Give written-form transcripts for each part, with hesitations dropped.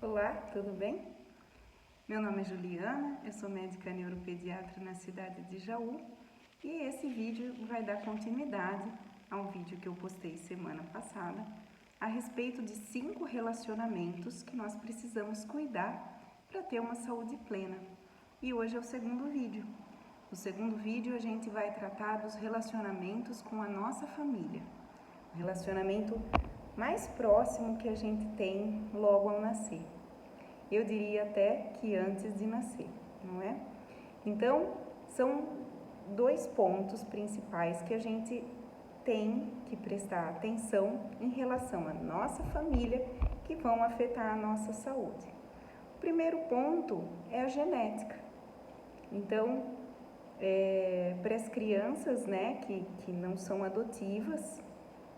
Olá, tudo bem? Meu nome é Juliana, eu sou médica neuropediatra na cidade de Jaú e esse vídeo vai dar continuidade a um vídeo que eu postei semana passada a respeito de 5 relacionamentos que nós precisamos cuidar para ter uma saúde plena. E hoje é o segundo vídeo. No segundo vídeo a gente vai tratar dos relacionamentos com a nossa família, o relacionamento mais próximo que a gente tem logo ao nascer. Eu diria até que antes de nascer, não é? Então, são 2 pontos principais que a gente tem que prestar atenção em relação à nossa família que vão afetar a nossa saúde. O primeiro ponto é a genética. Então, para as crianças, né, que não são adotivas,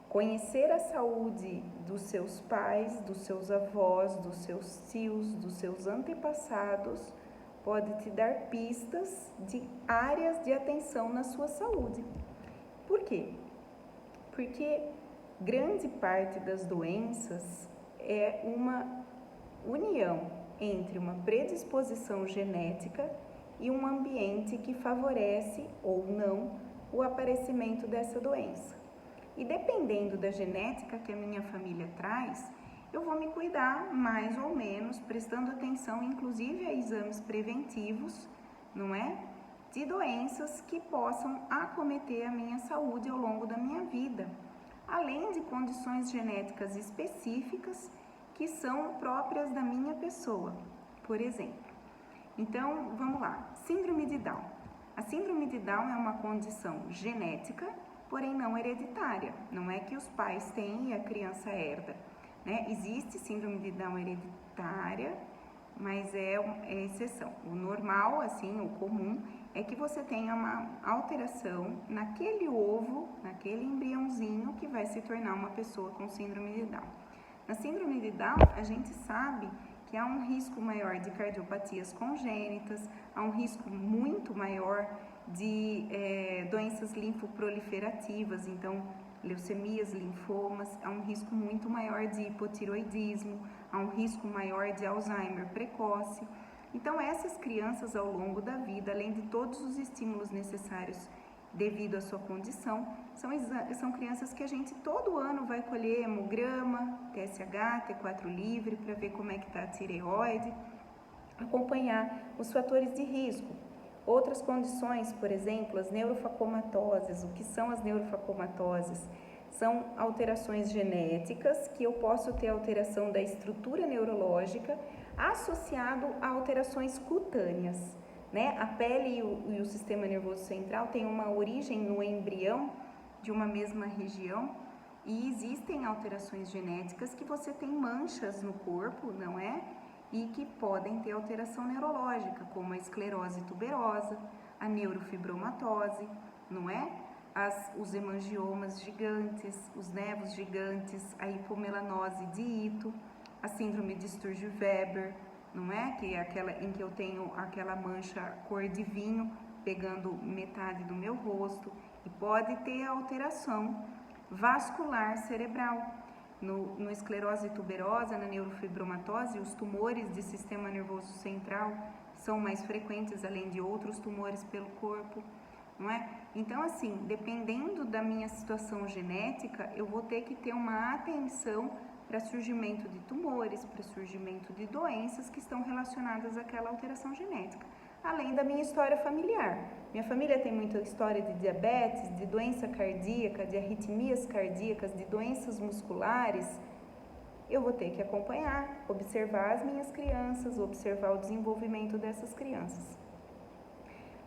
conhecer a saúde dos seus pais, dos seus avós, dos seus tios, dos seus antepassados, pode te dar pistas de áreas de atenção na sua saúde. Por quê? Porque grande parte das doenças é uma união entre uma predisposição genética e um ambiente que favorece ou não o aparecimento dessa doença. E dependendo da genética que a minha família traz, eu vou me cuidar mais ou menos, prestando atenção inclusive a exames preventivos, não é? De doenças que possam acometer a minha saúde ao longo da minha vida, além de condições genéticas específicas que são próprias da minha pessoa, por exemplo. Então, vamos lá, síndrome de Down. A síndrome de Down é uma condição genética, porém não hereditária. Não é que os pais têm e a criança herda, né? Existe síndrome de Down hereditária, mas é exceção. O normal, assim, o comum, é que você tenha uma alteração naquele ovo, naquele embriãozinho que vai se tornar uma pessoa com síndrome de Down. Na síndrome de Down, a gente sabe que há um risco maior de cardiopatias congênitas, há um risco muito maior de doenças linfoproliferativas, então leucemias, linfomas, há um risco muito maior de hipotiroidismo, há um risco maior de Alzheimer precoce. Então essas crianças ao longo da vida, além de todos os estímulos necessários devido à sua condição, são crianças que a gente todo ano vai colher hemograma, TSH, T4 livre, para ver como é que está a tireoide, acompanhar os fatores de risco. Outras condições, por exemplo, as neurofacomatoses. O que são as neurofacomatoses? São alterações genéticas que eu posso ter alteração da estrutura neurológica associado a alterações cutâneas, né? A pele e o sistema nervoso central têm uma origem no embrião de uma mesma região e existem alterações genéticas que você tem manchas no corpo, não é? E que podem ter alteração neurológica, como a esclerose tuberosa, a neurofibromatose, não é? Os hemangiomas gigantes, os nevos gigantes, a hipomelanose de Ito, a síndrome de Sturge-Weber, não é? Que é aquela em que eu tenho aquela mancha cor de vinho pegando metade do meu rosto, e pode ter alteração vascular cerebral. No esclerose tuberosa, na neurofibromatose, os tumores de sistema nervoso central são mais frequentes, além de outros tumores pelo corpo, não é? Então, assim, dependendo da minha situação genética, eu vou ter que ter uma atenção para surgimento de tumores, para surgimento de doenças que estão relacionadas àquela alteração genética, além da minha história familiar. Minha família tem muita história de diabetes, de doença cardíaca, de arritmias cardíacas, de doenças musculares. Eu vou ter que acompanhar, observar as minhas crianças, observar o desenvolvimento dessas crianças.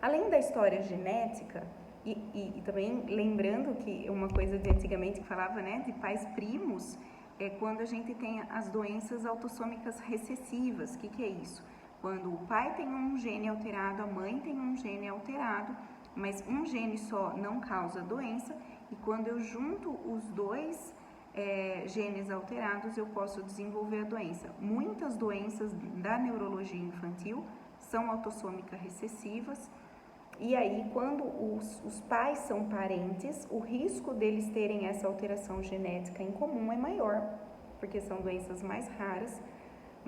Além da história genética, e também lembrando que uma coisa de antigamente que falava, né, de pais primos, é quando a gente tem as doenças autossômicas recessivas. O que é isso? Quando o pai tem um gene alterado, a mãe tem um gene alterado, mas um gene só não causa doença, e quando eu junto os dois genes alterados, eu posso desenvolver a doença. Muitas doenças da neurologia infantil são autossômicas recessivas, e aí quando os pais são parentes, o risco deles terem essa alteração genética em comum é maior, porque são doenças mais raras,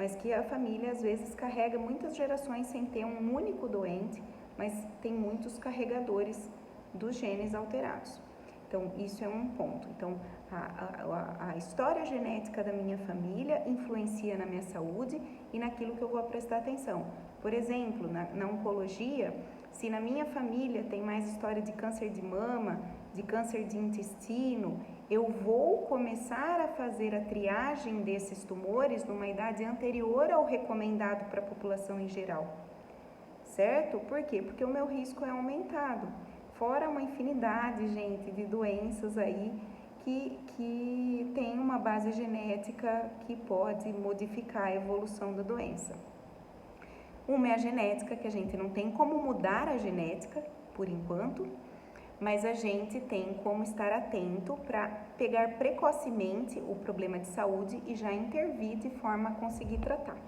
mas que a família às vezes carrega muitas gerações sem ter um único doente, mas tem muitos carregadores dos genes alterados. Então, isso é um ponto. Então, a história genética da minha família influencia na minha saúde e naquilo que eu vou prestar atenção. Por exemplo, na oncologia, se na minha família tem mais história de câncer de mama, de câncer de intestino, eu vou começar a fazer a triagem desses tumores numa idade anterior ao recomendado para a população em geral. Certo? Por quê? Porque o meu risco é aumentado. Fora uma infinidade, gente, de doenças aí que tem uma base genética que pode modificar a evolução da doença. Uma é a genética, que a gente não tem como mudar a genética, por enquanto, mas a gente tem como estar atento para pegar precocemente o problema de saúde e já intervir de forma a conseguir tratar.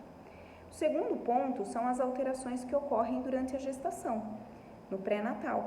O segundo ponto são as alterações que ocorrem durante a gestação, no pré-natal.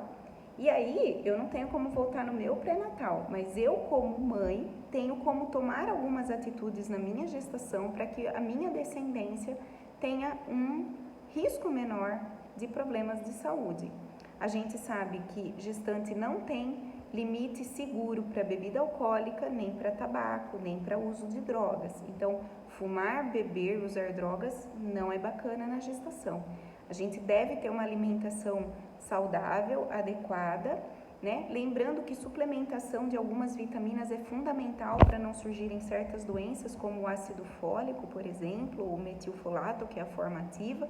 E aí, eu não tenho como voltar no meu pré-natal, mas eu, como mãe, tenho como tomar algumas atitudes na minha gestação para que a minha descendência tenha um risco menor de problemas de saúde. A gente sabe que gestante não tem limite seguro para bebida alcoólica, nem para tabaco, nem para uso de drogas. Então, fumar, beber, usar drogas não é bacana na gestação. A gente deve ter uma alimentação saudável, adequada, né? Lembrando que suplementação de algumas vitaminas é fundamental para não surgirem certas doenças, como o ácido fólico, por exemplo, ou o metilfolato, que é a forma ativa,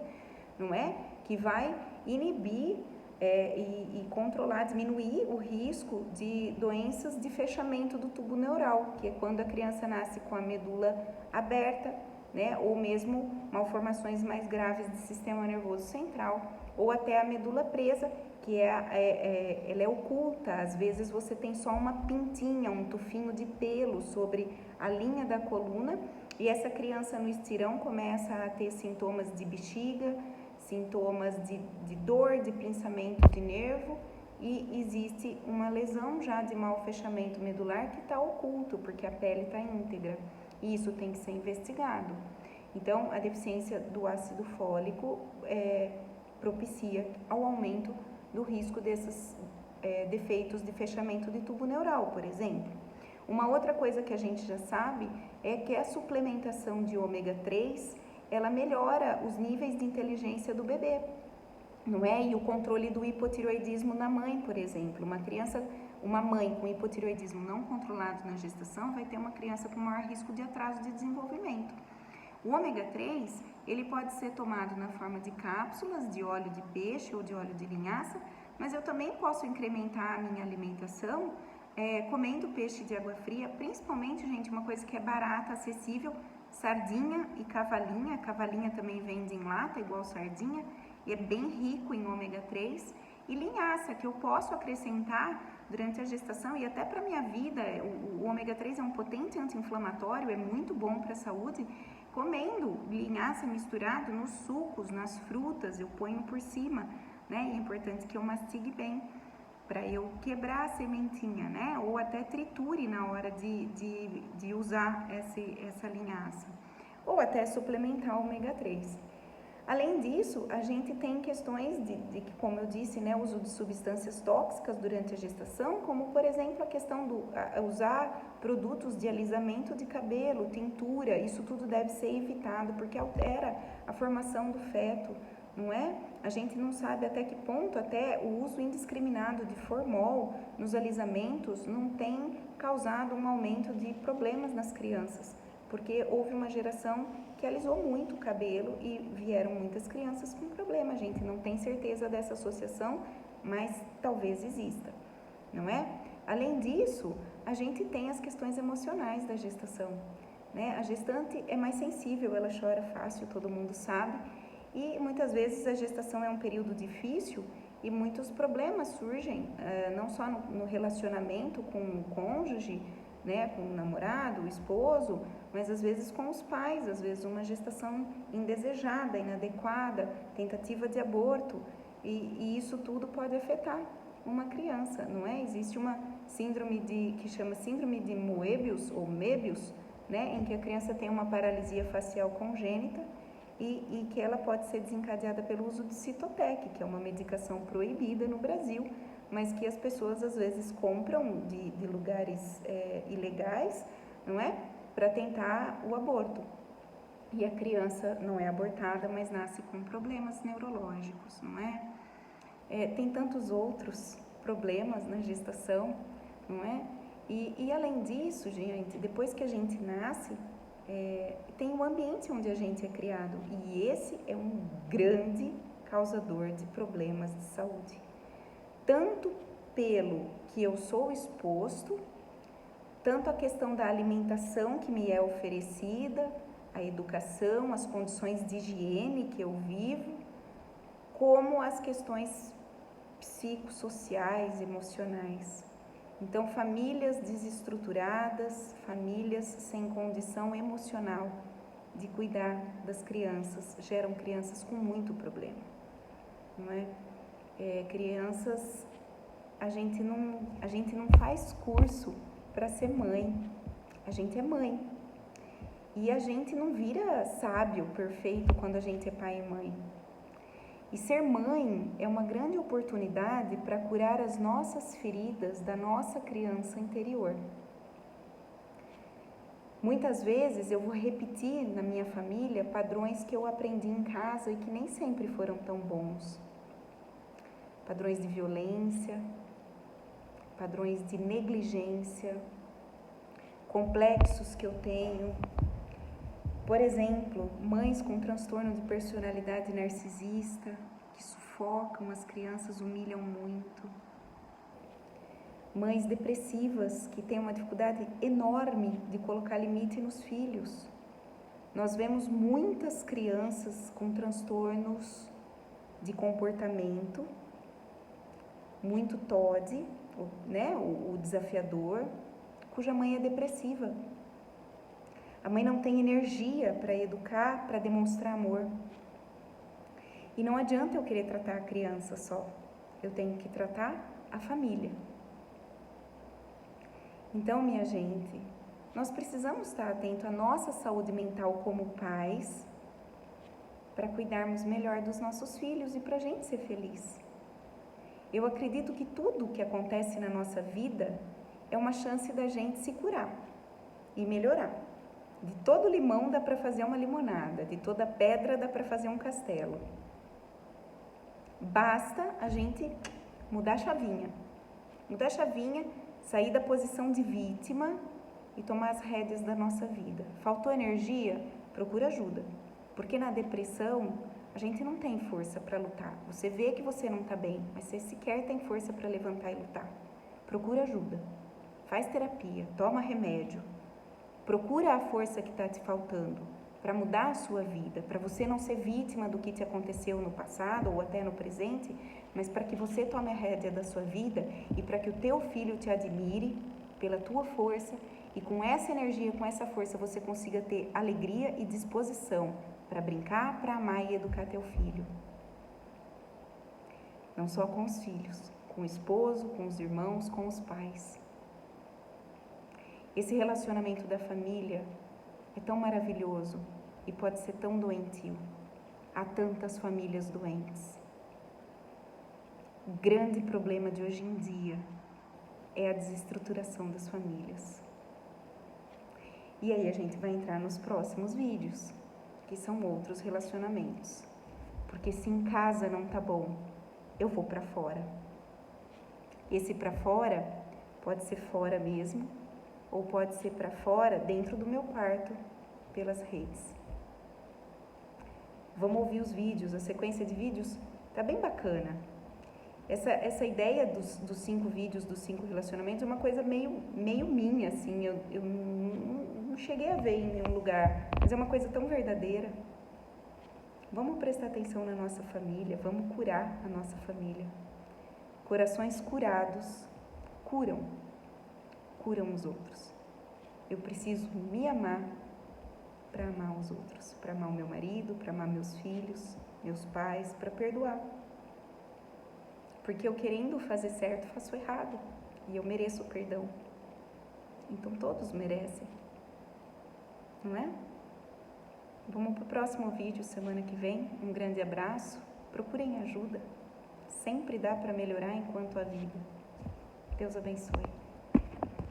não é? Que vai inibir e controlar, diminuir o risco de doenças de fechamento do tubo neural, que é quando a criança nasce com a medula aberta, né? Ou mesmo malformações mais graves do sistema nervoso central, ou até a medula presa, que ela é oculta. Às vezes você tem só uma pintinha, um tufinho de pelo sobre a linha da coluna, e essa criança no estirão começa a ter sintomas de bexiga, sintomas de dor, de pinçamento de nervo, e existe uma lesão já de mau fechamento medular que está oculto, porque a pele está íntegra, e isso tem que ser investigado. Então, a deficiência do ácido fólico propicia ao aumento do risco desses defeitos de fechamento de tubo neural, por exemplo. Uma outra coisa que a gente já sabe é que a suplementação de ômega 3, ela melhora os níveis de inteligência do bebê, não é? E o controle do hipotireoidismo na mãe, por exemplo. Uma mãe com hipotireoidismo não controlado na gestação vai ter uma criança com maior risco de atraso de desenvolvimento. O ômega 3, ele pode ser tomado na forma de cápsulas de óleo de peixe ou de óleo de linhaça, mas eu também posso incrementar a minha alimentação comendo peixe de água fria, principalmente, gente, uma coisa que é barata, acessível, sardinha e cavalinha. Cavalinha também vende em lata, igual sardinha, e é bem rico em ômega 3. E linhaça, que eu posso acrescentar durante a gestação e até para a minha vida. O ômega 3 é um potente anti-inflamatório, é muito bom para a saúde. Comendo linhaça misturado nos sucos, nas frutas, eu ponho por cima, né? E é importante que eu mastigue bem, para eu quebrar a sementinha, né? Ou até triture na hora de usar essa linhaça. Ou até suplementar o ômega 3. Além disso, a gente tem questões de como eu disse, né, uso de substâncias tóxicas durante a gestação, como, por exemplo, a questão do usar produtos de alisamento de cabelo, tintura. Isso tudo deve ser evitado, porque altera a formação do feto, não é? A gente não sabe até que ponto até o uso indiscriminado de formol nos alisamentos não tem causado um aumento de problemas nas crianças, porque houve uma geração que alisou muito o cabelo e vieram muitas crianças com problema. A gente não tem certeza dessa associação, mas talvez exista, não é? Além disso, a gente tem as questões emocionais da gestação, né? A gestante é mais sensível, ela chora fácil, todo mundo sabe, e muitas vezes a gestação é um período difícil e muitos problemas surgem, não só no relacionamento com o cônjuge, né, com o namorado, o esposo, mas às vezes com os pais, às vezes uma gestação indesejada, inadequada, tentativa de aborto, e isso tudo pode afetar uma criança, não é? Existe uma síndrome que chama síndrome de Moebius ou Möbius, né, em que a criança tem uma paralisia facial congênita e que ela pode ser desencadeada pelo uso de Citotec, que é uma medicação proibida no Brasil, mas que as pessoas às vezes compram de lugares ilegais, não é? Para tentar o aborto. E a criança não é abortada, mas nasce com problemas neurológicos, não é? Tem tantos outros problemas na gestação, não é? E além disso, gente, depois que a gente nasce, tem o ambiente onde a gente é criado, e esse é um grande causador de problemas de saúde. Tanto pelo que eu sou exposto, tanto a questão da alimentação que me é oferecida, a educação, as condições de higiene que eu vivo, como as questões psicossociais, emocionais. Então, famílias desestruturadas, famílias sem condição emocional de cuidar das crianças, geram crianças com muito problema, não é? Crianças, a gente não faz curso para ser mãe, a gente é mãe. E a gente não vira sábio, perfeito, quando a gente é pai e mãe. E ser mãe é uma grande oportunidade para curar as nossas feridas da nossa criança interior. Muitas vezes eu vou repetir na minha família padrões que eu aprendi em casa e que nem sempre foram tão bons. Padrões de violência, padrões de negligência, complexos que eu tenho. Por exemplo, mães com transtorno de personalidade narcisista, que sufocam as crianças, humilham muito. Mães depressivas, que têm uma dificuldade enorme de colocar limite nos filhos. Nós vemos muitas crianças com transtornos de comportamento, muito TOD, né, o desafiador, cuja mãe é depressiva. A mãe não tem energia para educar, para demonstrar amor. E não adianta eu querer tratar a criança só. Eu tenho que tratar a família. Então, minha gente, nós precisamos estar atentos à nossa saúde mental como pais, para cuidarmos melhor dos nossos filhos e para a gente ser feliz. Eu acredito que tudo que acontece na nossa vida é uma chance da gente se curar e melhorar. De todo limão dá para fazer uma limonada, de toda pedra dá para fazer um castelo. Basta a gente mudar a chavinha. Mudar a chavinha, sair da posição de vítima e tomar as rédeas da nossa vida. Faltou energia? Procura ajuda. Porque na depressão, a gente não tem força para lutar. Você vê que você não está bem, mas você sequer tem força para levantar e lutar. Procura ajuda. Faz terapia, toma remédio. Procura a força que está te faltando para mudar a sua vida, para você não ser vítima do que te aconteceu no passado ou até no presente, mas para que você tome a rédea da sua vida e para que o teu filho te admire pela tua força e com essa energia, com essa força, você consiga ter alegria e disposição para brincar, para amar e educar teu filho. Não só com os filhos, com o esposo, com os irmãos, com os pais. Esse relacionamento da família é tão maravilhoso e pode ser tão doentio. Há tantas famílias doentes. O grande problema de hoje em dia é a desestruturação das famílias. E aí a gente vai entrar nos próximos vídeos, que são outros relacionamentos. Porque se em casa não tá bom, eu vou para fora. Esse para fora pode ser fora mesmo, ou pode ser para fora, dentro do meu quarto, pelas redes. Vamos ouvir os vídeos, a sequência de vídeos tá bem bacana. Essa ideia dos 5 vídeos, dos 5 relacionamentos, é uma coisa meio minha, assim, eu não cheguei a ver em nenhum lugar, mas é uma coisa tão verdadeira. Vamos prestar atenção na nossa família, vamos curar a nossa família. Corações curados curam os outros. Eu preciso me amar para amar os outros, para amar o meu marido, para amar meus filhos, meus pais, para perdoar. Porque eu querendo fazer certo, faço errado. E eu mereço perdão. Então todos merecem. não é? Vamos para o próximo vídeo semana que vem. Um grande abraço. Procurem ajuda. Sempre dá para melhorar enquanto há vida. Deus abençoe.